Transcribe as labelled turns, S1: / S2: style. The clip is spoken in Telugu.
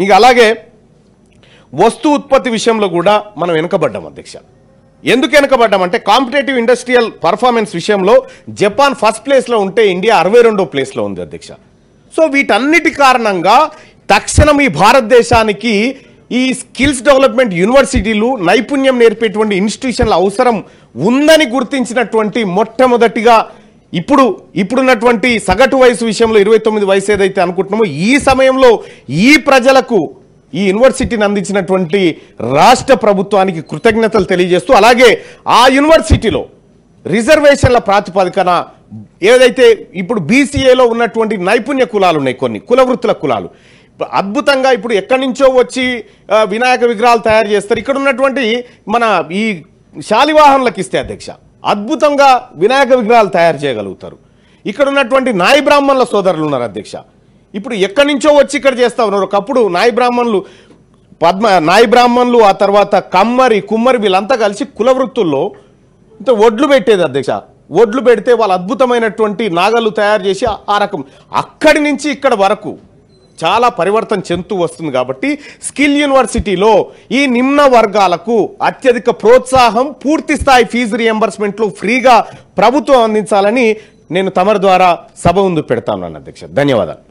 S1: ఇక అలాగే వస్తు ఉత్పత్తి విషయంలో కూడా మనం వెనుకబడ్డాం అధ్యక్ష. ఎందుకు వెనుకబడ్డామంటే కాంపిటేటివ్ ఇండస్ట్రియల్ పర్ఫార్మెన్స్ విషయంలో జపాన్ ఫస్ట్ ప్లేస్లో ఉంటే ఇండియా 62వ ప్లేస్లో ఉంది అధ్యక్ష. సో వీటన్నిటి కారణంగా తక్షణం ఈ భారతదేశానికి ఈ స్కిల్స్ డెవలప్మెంట్ యూనివర్సిటీలు, నైపుణ్యం నేర్పేటువంటి ఇన్స్టిట్యూషన్ల అవసరం ఉందని గుర్తించినటువంటి మొట్టమొదటిగా ఇప్పుడున్నటువంటి సగటు వయసు విషయంలో 29 వయసు ఏదైతే అనుకుంటున్నామో ఈ సమయంలో ఈ ప్రజలకు ఈ యూనివర్సిటీని అందించినటువంటి రాష్ట్ర ప్రభుత్వానికి కృతజ్ఞతలు తెలియజేస్తూ, అలాగే ఆ యూనివర్సిటీలో రిజర్వేషన్ల ప్రాతిపదికన ఏదైతే ఇప్పుడు బీసీఏలో ఉన్నటువంటి నైపుణ్య కులాలు ఉన్నాయి, కొన్ని కులవృత్తుల కులాలు అద్భుతంగా ఇప్పుడు ఎక్కడి నుంచో వచ్చి వినాయక విగ్రహాలు తయారు చేస్తారు. ఇక్కడ ఉన్నటువంటి మన ఈ శాలివాహనులకు ఇస్తే అధ్యక్ష అద్భుతంగా వినాయక విగ్రహాలు తయారు చేయగలుగుతారు. ఇక్కడ ఉన్నటువంటి నాయి బ్రాహ్మణుల సోదరులు ఉన్నారు అధ్యక్ష, ఇప్పుడు ఎక్కడి నుంచో వచ్చి ఇక్కడ చేస్తా ఉన్నారు. ఒకప్పుడు నాయి బ్రాహ్మణులు ఆ తర్వాత కుమ్మరి వీళ్ళంతా కలిసి కుల వృత్తుల్లో ఇంత ఒడ్లు పెట్టేది అధ్యక్ష. ఒడ్లు పెడితే వాళ్ళు అద్భుతమైనటువంటి నాగలు తయారు చేసి ఆ రకం అక్కడి నుంచి ఇక్కడ వరకు చాలా పరివర్తన చెందుతూ వస్తుంది. కాబట్టి స్కిల్ యూనివర్సిటీలో ఈ నిమ్న వర్గాలకు అత్యధిక ప్రోత్సాహం, పూర్తి స్థాయి ఫీజు రియంబర్స్మెంట్లు ఫ్రీగా ప్రభుత్వం అందించాలని నేను తమరి ద్వారా సభ ముందు పెడతాను అధ్యక్ష. ధన్యవాదాలు.